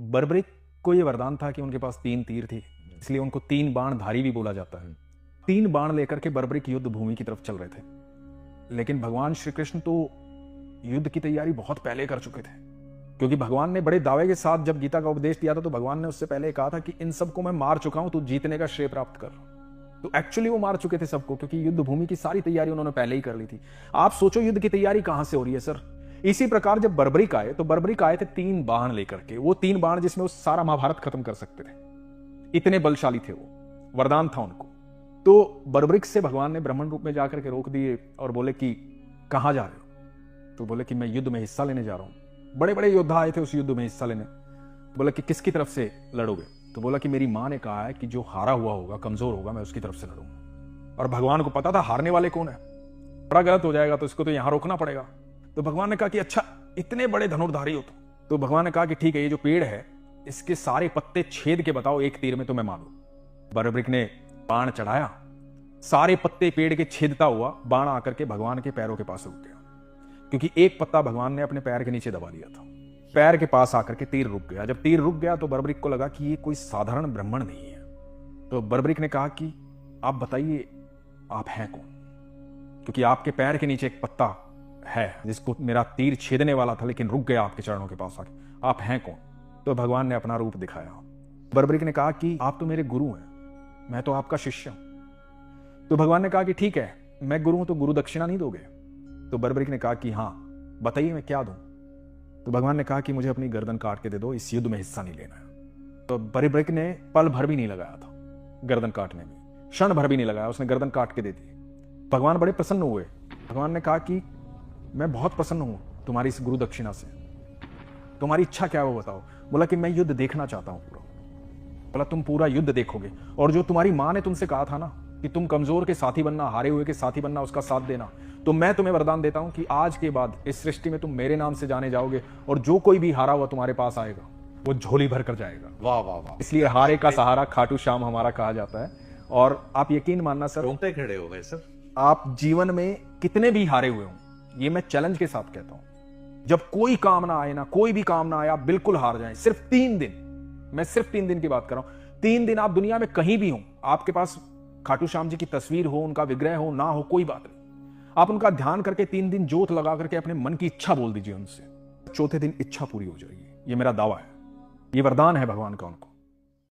बर्बरिक को ये वरदान था कि उनके पास 3 तीर थी, इसलिए उनको 3 बाणधारी भी बोला जाता है। 3 बाण लेकर के बर्बरिक युद्ध भूमि की तरफ चल रहे थे, लेकिन भगवान श्री कृष्ण तो युद्ध की तैयारी बहुत पहले कर चुके थे, क्योंकि भगवान ने बड़े दावे के साथ जब गीता का उपदेश दिया था तो भगवान ने उससे पहले कहा था कि इन सबको मैं मार चुका हूं, तू जीतने का श्रेय प्राप्त कर। तो एक्चुअली वो मार चुके थे सबको, क्योंकि युद्ध भूमि की सारी तैयारी उन्होंने पहले ही कर ली थी। आप सोचो युद्ध की तैयारी कहां से हो रही है सर। इसी प्रकार जब बर्बरिक आए तो बर्बरिक आए थे 3 बाण लेकर के, वो 3 बाण जिसमें वो सारा महाभारत खत्म कर सकते थे, इतने बलशाली थे वो, वरदान था उनको। तो बर्बरिक से भगवान ने ब्राह्मण रूप में जाकर के रोक दिए और बोले कि कहां जा रहे हो? तो बोले कि मैं युद्ध में हिस्सा लेने जा रहा हूं। बड़े बड़े योद्धा आए थे उस युद्ध में हिस्सा लेने। बोला कि किसकी तरफ से लड़ोगे? तो बोला कि मेरी मां ने कहा है कि जो हारा हुआ होगा, कमजोर होगा, मैं उसकी तरफ से लड़ूंगा। और भगवान को पता था हारने वाले कौन है, बड़ा गलत हो जाएगा तो इसको तो यहां रोकना पड़ेगा। तो भगवान ने कहा कि अच्छा इतने बड़े धनुर्धारी हो तो भगवान ने कहा कि ठीक है, ये जो पेड़ है इसके सारे पत्ते छेद के बताओ, एक तीर में तो मैं मारूं। बर्बरिक ने बाण चढ़ाया, सारे पत्ते पेड़ के छेदता हुआ बाण आकर के भगवान के पैरों के पास रुक गया, क्योंकि एक पत्ता भगवान ने अपने पैर के नीचे दबा दिया था। पैर के पास आकर के तीर रुक गया। जब तीर रुक गया तो बर्बरिक को लगा कि ये कोई साधारण ब्राह्मण नहीं है। तो बर्बरिक ने कहा कि आप बताइए आप हैं कौन, क्योंकि आपके पैर के नीचे एक पत्ता है जिसको मेरा तीर छेदने वाला था लेकिन रुक गया आपके चरणों के पास आके, आप हैं कौन? तो भगवान ने अपना रूप दिखाया। बर्बरिक ने कहा कि आप तो मेरे गुरु हैं, मैं तो आपका शिष्य हूं। तो भगवान ने कहा कि ठीक है, मैं गुरु हूं तो गुरु दक्षिणा नहीं दोगे? तो बर्बरिक ने कहा कि हाँ बताइए मैं क्या दूं? तो भगवान ने कहा कि मुझे अपनी गर्दन काट के दे दो, इस युद्ध में हिस्सा नहीं लेना है। तो बर्बरिक ने पल भर भी नहीं लगाया था गर्दन काटने में, क्षण भर भी नहीं लगाया, उसने गर्दन काट के दे दी। भगवान बड़े प्रसन्न हुए। भगवान ने कहा कि मैं बहुत प्रसन्न हूं तुम्हारी इस गुरु दक्षिणा से, तुम्हारी इच्छा क्या है वो बताओ। बोला कि मैं युद्ध देखना चाहता हूं पूरा। बोला तुम पूरा युद्ध देखोगे, और जो तुम्हारी मां ने तुमसे कहा था ना कि तुम कमजोर के साथी बनना, हारे हुए के साथी बनना, उसका साथ देना, तो मैं तुम्हें वरदान देता हूं कि आज के बाद इस सृष्टि में तुम मेरे नाम से जाने जाओगे, और जो कोई भी हारा हुआ तुम्हारे पास आएगा वो झोली भर कर जाएगा। वाह वाह वाह। इसलिए हारे का सहारा खाटू श्याम हमारा कहा जाता है। और आप यकीन मानना सर, रोंगटे खड़े हो गए सर। आप जीवन में कितने भी हारे हुए हों, ये मैं चैलेंज के साथ कहता हूं, जब कोई काम ना आए ना, कोई भी काम ना आए, आप बिल्कुल हार जाएं। सिर्फ 3 दिन, मैं सिर्फ 3 दिन की बात कर रहा हूं। 3 दिन आप दुनिया में कहीं भी हो, आपके पास खाटू श्याम जी की तस्वीर हो, उनका विग्रह हो ना हो, कोई बात नहीं, आप उनका ध्यान करके 3 दिन जोत लगा करके अपने मन की इच्छा बोल दीजिए उनसे, चौथे दिन इच्छा पूरी हो जाएगी। ये मेरा दावा है, ये वरदान है भगवान का उनको।